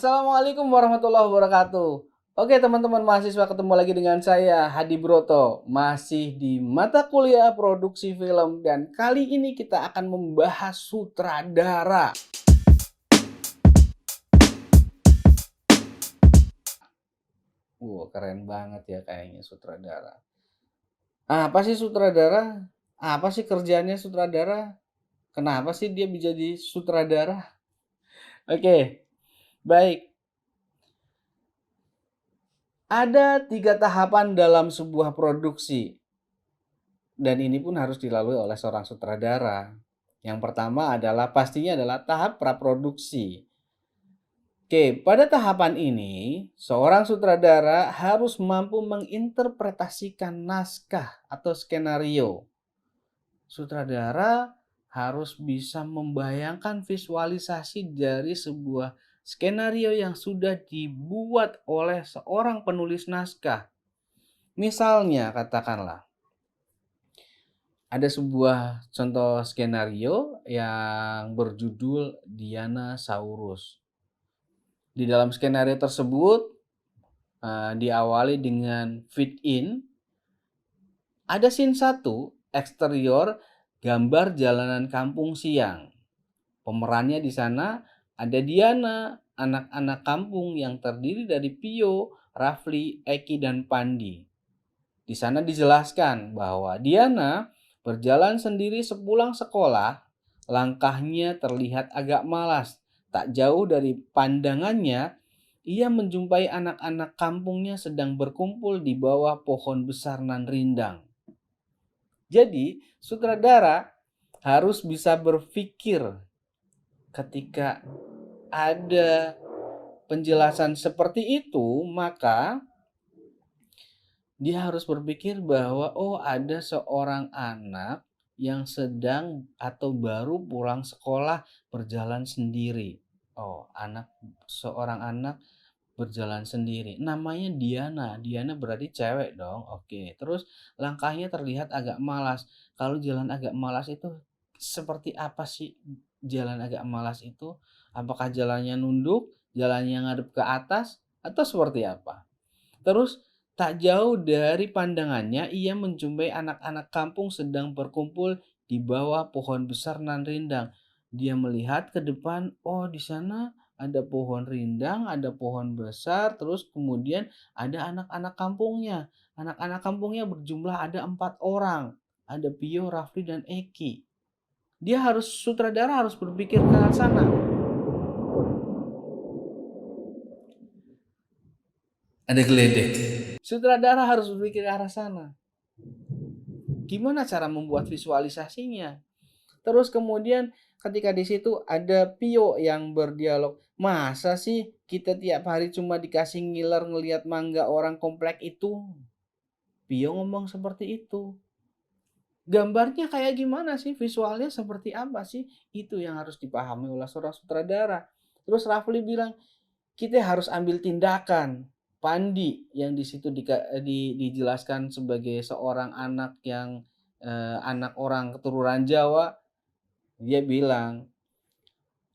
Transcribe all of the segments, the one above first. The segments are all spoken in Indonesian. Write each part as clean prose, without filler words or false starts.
Assalamualaikum warahmatullahi wabarakatuh. Oke teman-teman mahasiswa, ketemu lagi dengan saya Hadi Broto. Masih di mata kuliah produksi film dan kali ini kita akan membahas sutradara. Keren banget ya kayaknya sutradara. Apa sih sutradara? Apa sih kerjanya sutradara? Kenapa sih dia bisa jadi sutradara? Oke, baik. Ada 3 tahapan dalam sebuah produksi. Dan ini pun harus dilalui oleh seorang sutradara. Yang pertama pastinya adalah tahap praproduksi. Oke, pada tahapan ini, seorang sutradara harus mampu menginterpretasikan naskah atau skenario. Sutradara harus bisa membayangkan visualisasi dari sebuah skenario yang sudah dibuat oleh seorang penulis naskah. Misalnya, katakanlah, ada sebuah contoh skenario yang berjudul Diana Saurus. Di dalam skenario tersebut diawali dengan fit in. Ada scene 1, eksterior, gambar jalanan kampung siang. Pemerannya di sana ada Diana, anak-anak kampung yang terdiri dari Pio, Rafli, Eki, dan Pandi. Di sana dijelaskan bahwa Diana berjalan sendiri sepulang sekolah, langkahnya terlihat agak malas. Tak jauh dari pandangannya, ia menjumpai anak-anak kampungnya sedang berkumpul di bawah pohon besar nan rindang. Jadi, sutradara harus bisa berpikir ketika ada penjelasan seperti itu, maka dia harus berpikir bahwa ada seorang anak yang sedang atau baru pulang sekolah berjalan sendiri. Seorang anak berjalan sendiri. Namanya Diana. Diana berarti cewek dong. Oke. Terus langkahnya terlihat agak malas. Kalau jalan agak malas itu seperti apa sih jalan agak malas itu? Apakah jalannya nunduk, jalannya ngadep ke atas, atau seperti apa? Terus tak jauh dari pandangannya, ia menjumpai anak-anak kampung sedang berkumpul di bawah pohon besar nan rindang. Dia melihat ke depan, di sana ada pohon rindang, ada pohon besar, terus kemudian ada anak-anak kampungnya. Anak-anak kampungnya berjumlah ada 4 orang. Ada Pio, Rafli, dan Eki. Sutradara harus berpikir ke arah sana. Ada geledek. Sutradara harus berpikir ke arah sana. Gimana cara membuat visualisasinya? Terus kemudian ketika di situ ada Pio yang berdialog, masa sih kita tiap hari cuma dikasih ngiler ngelihat mangga orang komplek itu? Pio ngomong seperti itu. Gambarnya kayak gimana sih? Visualnya seperti apa sih? Itu yang harus dipahami oleh seorang sutradara. Terus Rafli bilang, kita harus ambil tindakan. Pandi yang di situ dijelaskan sebagai seorang anak yang anak orang keturunan Jawa, dia bilang,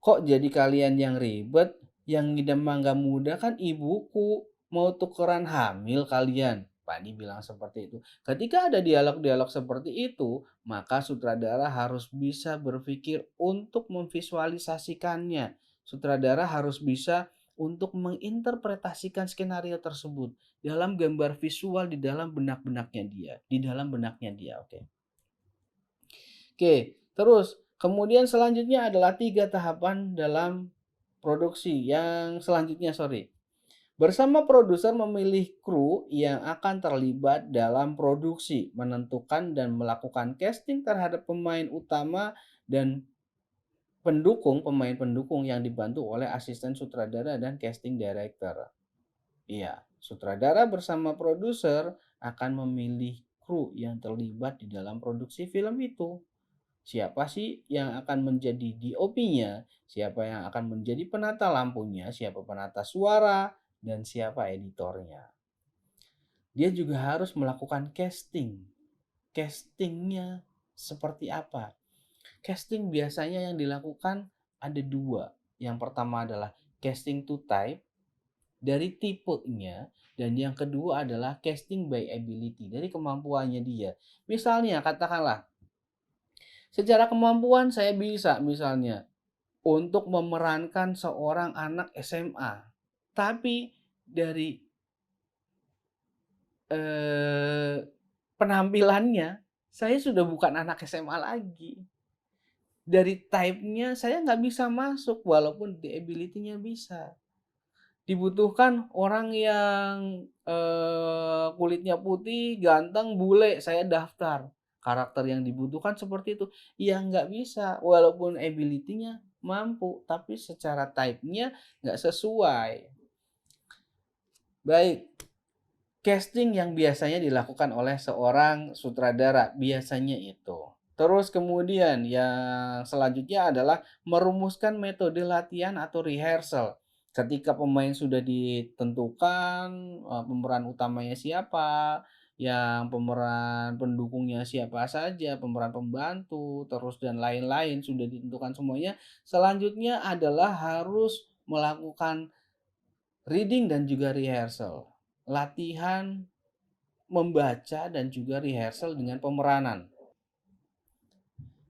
kok jadi kalian yang ribet? Yang ngidam mangga muda kan ibuku, mau tukeran hamil kalian. Pandi bilang seperti itu. Ketika ada dialog-dialog seperti itu, maka sutradara harus bisa berpikir untuk memvisualisasikannya. Sutradara harus bisa untuk menginterpretasikan skenario tersebut dalam gambar visual di dalam benaknya dia. Oke, terus kemudian selanjutnya adalah 3 tahapan dalam produksi. Yang selanjutnya, bersama produser memilih kru yang akan terlibat dalam produksi, menentukan dan melakukan casting terhadap pemain utama dan pemain pendukung yang dibantu oleh asisten sutradara dan casting director. Iya, sutradara bersama produser akan memilih kru yang terlibat di dalam produksi film itu. Siapa sih yang akan menjadi DOP-nya, siapa yang akan menjadi penata lampunya, siapa penata suara, dan siapa editornya. Dia juga harus melakukan casting. Castingnya seperti apa? Casting biasanya yang dilakukan ada 2. Yang pertama adalah casting to type dari tipenya, dan yang kedua adalah casting by ability dari kemampuannya dia. Misalnya katakanlah secara kemampuan saya bisa misalnya untuk memerankan seorang anak SMA. Tapi dari penampilannya saya sudah bukan anak SMA lagi. Dari type-nya saya nggak bisa masuk walaupun di ability-nya bisa. Dibutuhkan orang yang kulitnya putih, ganteng, bule, saya daftar. Karakter yang dibutuhkan seperti itu. Ya nggak bisa, walaupun ability-nya mampu, tapi secara type-nya nggak sesuai. Baik, casting yang biasanya dilakukan oleh seorang sutradara, biasanya itu. Terus kemudian yang selanjutnya adalah merumuskan metode latihan atau rehearsal. Ketika pemain sudah ditentukan, pemeran utamanya siapa, yang pemeran pendukungnya siapa saja, pemeran pembantu, terus dan lain-lain sudah ditentukan semuanya. Selanjutnya adalah harus melakukan reading dan juga rehearsal. Latihan membaca dan juga rehearsal dengan pemeranan.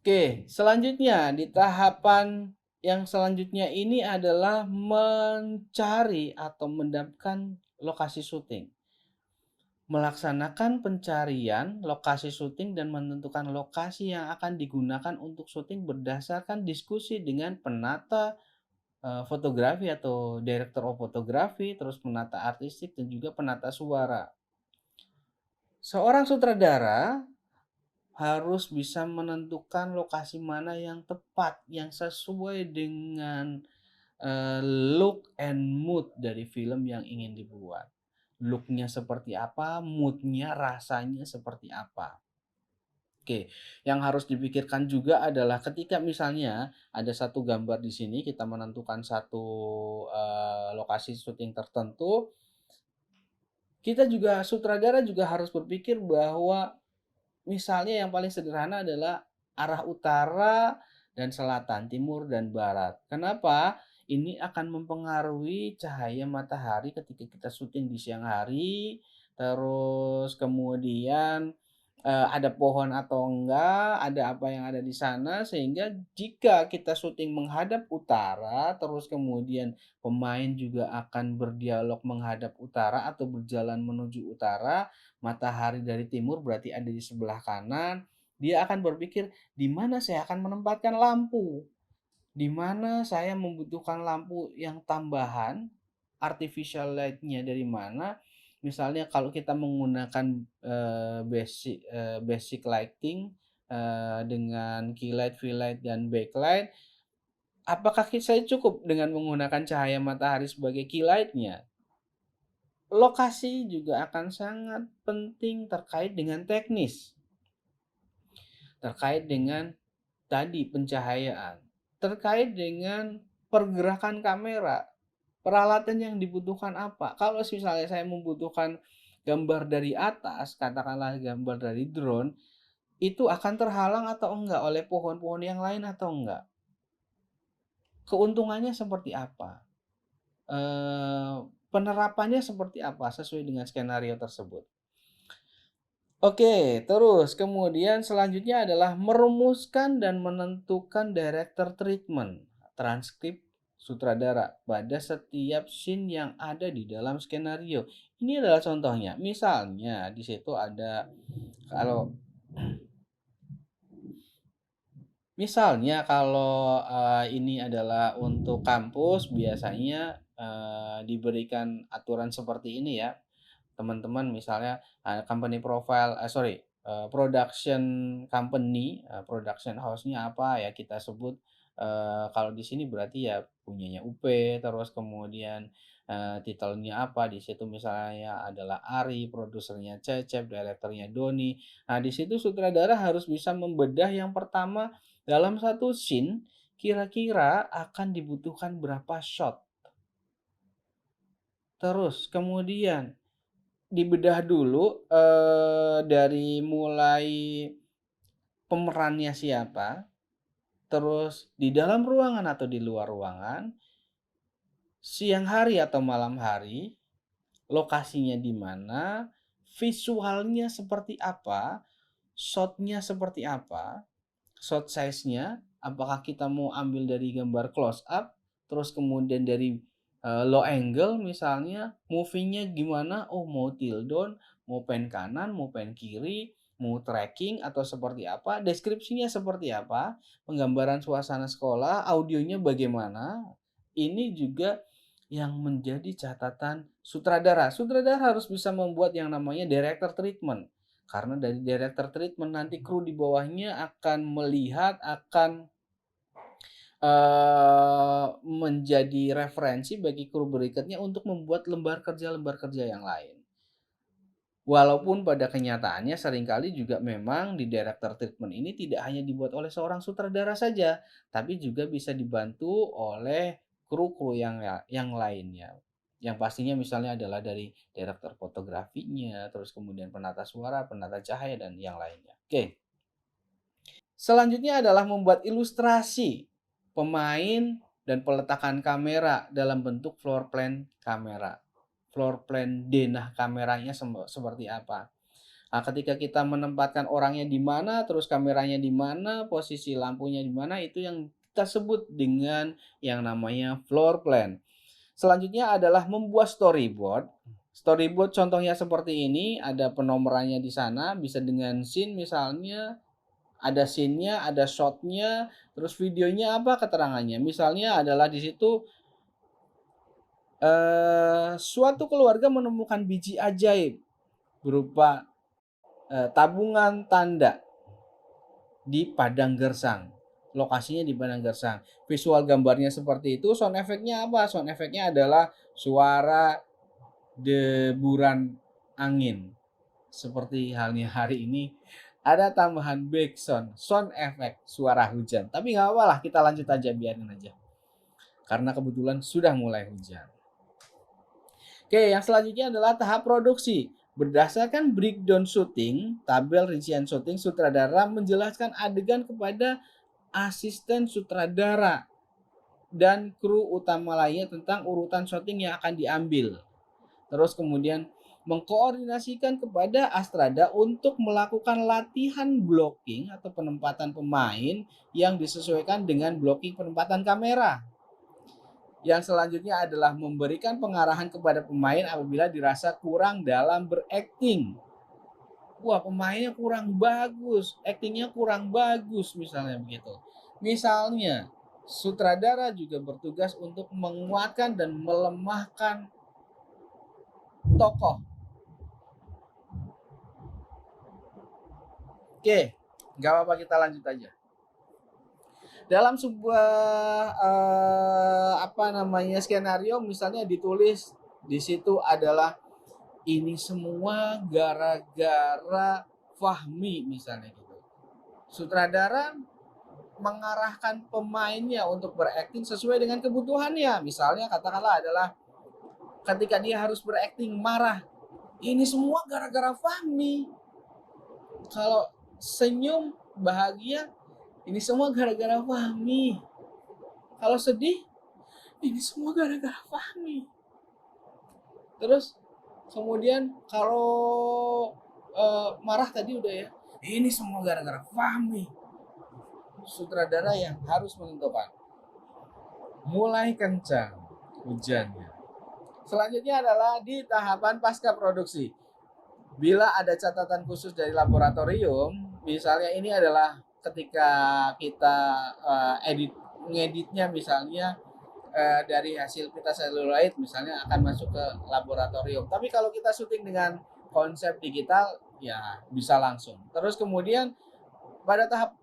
Oke, selanjutnya di tahapan yang selanjutnya ini adalah mencari atau mendapatkan lokasi syuting. Melaksanakan pencarian lokasi syuting dan menentukan lokasi yang akan digunakan untuk syuting berdasarkan diskusi dengan penata fotografi atau director of fotografi, terus penata artistik dan juga penata suara. Seorang sutradara harus bisa menentukan lokasi mana yang tepat, yang sesuai dengan look and mood dari film yang ingin dibuat. Look-nya seperti apa, mood-nya, rasanya seperti apa. Oke, yang harus dipikirkan juga adalah ketika misalnya ada satu gambar di sini, kita menentukan satu lokasi syuting tertentu, kita juga sutradara juga harus berpikir bahwa misalnya yang paling sederhana adalah arah utara dan selatan, timur dan barat. Kenapa? Ini akan mempengaruhi cahaya matahari ketika kita syuting di siang hari, terus kemudian ada pohon atau enggak, ada apa yang ada di sana, sehingga jika kita syuting menghadap utara, terus kemudian pemain juga akan berdialog menghadap utara atau berjalan menuju utara, matahari dari timur berarti ada di sebelah kanan, dia akan berpikir, "Di mana saya akan menempatkan lampu? Di mana saya membutuhkan lampu yang tambahan, artificial light-nya dari mana?" Misalnya kalau kita menggunakan, basic lighting, dengan key light, fill light, dan backlight, apakah saya cukup dengan menggunakan cahaya matahari sebagai key light-nya? Lokasi juga akan sangat penting terkait dengan teknis, terkait dengan tadi pencahayaan, terkait dengan pergerakan kamera, peralatan yang dibutuhkan apa. Kalau misalnya saya membutuhkan gambar dari atas, katakanlah gambar dari drone, itu akan terhalang atau enggak oleh pohon-pohon yang lain atau enggak? Keuntungannya seperti apa? Penerapannya seperti apa sesuai dengan skenario tersebut? Oke, terus kemudian selanjutnya adalah merumuskan dan menentukan director treatment, transkrip sutradara pada setiap scene yang ada di dalam skenario. Ini adalah contohnya. Misalnya di situ ada kalau misalnya kalau ini adalah untuk kampus biasanya diberikan aturan seperti ini ya. Teman-teman misalnya company profile production company, production house-nya apa ya kita sebut, kalau di sini berarti ya punyanya UP, terus kemudian titelnya apa, di situ misalnya adalah Ari, produsernya Cecep, direkturnya Doni. Nah, di situ sutradara harus bisa membedah yang pertama dalam satu scene kira-kira akan dibutuhkan berapa shot. Terus kemudian dibedah dulu, dari mulai pemerannya siapa, terus di dalam ruangan atau di luar ruangan, siang hari atau malam hari, lokasinya di mana, visualnya seperti apa, shot-nya seperti apa, shot size-nya, apakah kita mau ambil dari gambar close up, terus kemudian dari low angle misalnya, moving-nya gimana, oh mau tilt down, mau pan kanan, mau pan kiri, mau tracking atau seperti apa, deskripsinya seperti apa, penggambaran suasana sekolah, audionya bagaimana, ini juga yang menjadi catatan sutradara. Sutradara harus bisa membuat yang namanya director treatment. Karena dari director treatment nanti kru di bawahnya akan melihat, akan menjadi referensi bagi kru berikutnya untuk membuat lembar kerja yang lain. Walaupun pada kenyataannya seringkali juga memang di director treatment ini tidak hanya dibuat oleh seorang sutradara saja, tapi juga bisa dibantu oleh kru-kru yang lainnya. Yang pastinya misalnya adalah dari director fotografinya, terus kemudian penata suara, penata cahaya, dan yang lainnya. Oke. Selanjutnya adalah membuat ilustrasi pemain dan peletakan kamera dalam bentuk floor plan kamera. Floor plan denah kameranya seperti apa. Nah, ketika kita menempatkan orangnya di mana, terus kameranya di mana, posisi lampunya di mana, itu yang kita sebut dengan yang namanya floor plan. Selanjutnya adalah membuat storyboard. Storyboard contohnya seperti ini, ada penomorannya di sana, bisa dengan scene misalnya, ada scene-nya, ada shot-nya, terus videonya apa keterangannya. Misalnya adalah di situ suatu keluarga menemukan biji ajaib berupa tabungan tanda di padang gersang. Lokasinya di padang gersang. Visual gambarnya seperti itu, sound effect-nya apa? Sound effect-nya adalah suara deburan angin. Seperti halnya hari ini ada tambahan background, sound effect, suara hujan. Tapi nggak apa-apa lah, kita lanjut aja, biarin aja. Karena kebetulan sudah mulai hujan. Oke, yang selanjutnya adalah tahap produksi. Berdasarkan breakdown syuting, tabel rincian syuting, sutradara menjelaskan adegan kepada asisten sutradara dan kru utama lainnya tentang urutan syuting yang akan diambil. Terus kemudian mengkoordinasikan kepada Astrada untuk melakukan latihan blocking atau penempatan pemain yang disesuaikan dengan blocking penempatan kamera. Yang selanjutnya adalah memberikan pengarahan kepada pemain apabila dirasa kurang dalam berakting. Wah, pemainnya kurang bagus, aktingnya kurang bagus misalnya begitu. Misalnya, sutradara juga bertugas untuk menguatkan dan melemahkan tokoh. Oke, nggak apa-apa, kita lanjut aja. Dalam sebuah skenario misalnya ditulis di situ adalah ini semua gara-gara Fahmi misalnya gitu. Sutradara mengarahkan pemainnya untuk berakting sesuai dengan kebutuhannya. Misalnya katakanlah adalah ketika dia harus berakting marah, ini semua gara-gara Fahmi. Kalau senyum bahagia, ini semua gara-gara Fahmi. Kalau sedih, ini semua gara-gara Fahmi. Terus kemudian kalau marah tadi udah ya, ini semua gara-gara Fahmi. Sutradara yang harus menentukan. Mulai kencang hujannya. Selanjutnya adalah di tahapan pasca produksi. Bila ada catatan khusus dari laboratorium, misalnya ini adalah ketika kita ngeditnya misalnya dari hasil pita seluloid misalnya akan masuk ke laboratorium. Tapi kalau kita syuting dengan konsep digital ya bisa langsung. Terus kemudian pada tahap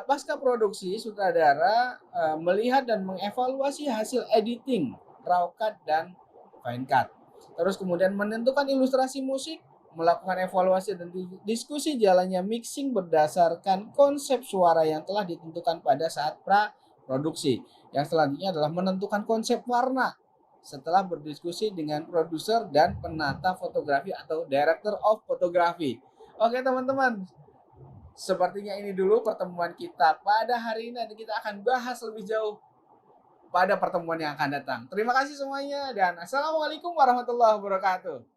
pasca produksi, sutradara melihat dan mengevaluasi hasil editing, raw cut dan fine cut. Terus kemudian menentukan ilustrasi musik, melakukan evaluasi dan diskusi jalannya mixing berdasarkan konsep suara yang telah ditentukan pada saat pra-produksi. Yang selanjutnya adalah menentukan konsep warna setelah berdiskusi dengan produser dan penata fotografi atau director of photography. Oke teman-teman, sepertinya ini dulu pertemuan kita pada hari ini dan kita akan bahas lebih jauh pada pertemuan yang akan datang. Terima kasih semuanya dan assalamualaikum warahmatullahi wabarakatuh.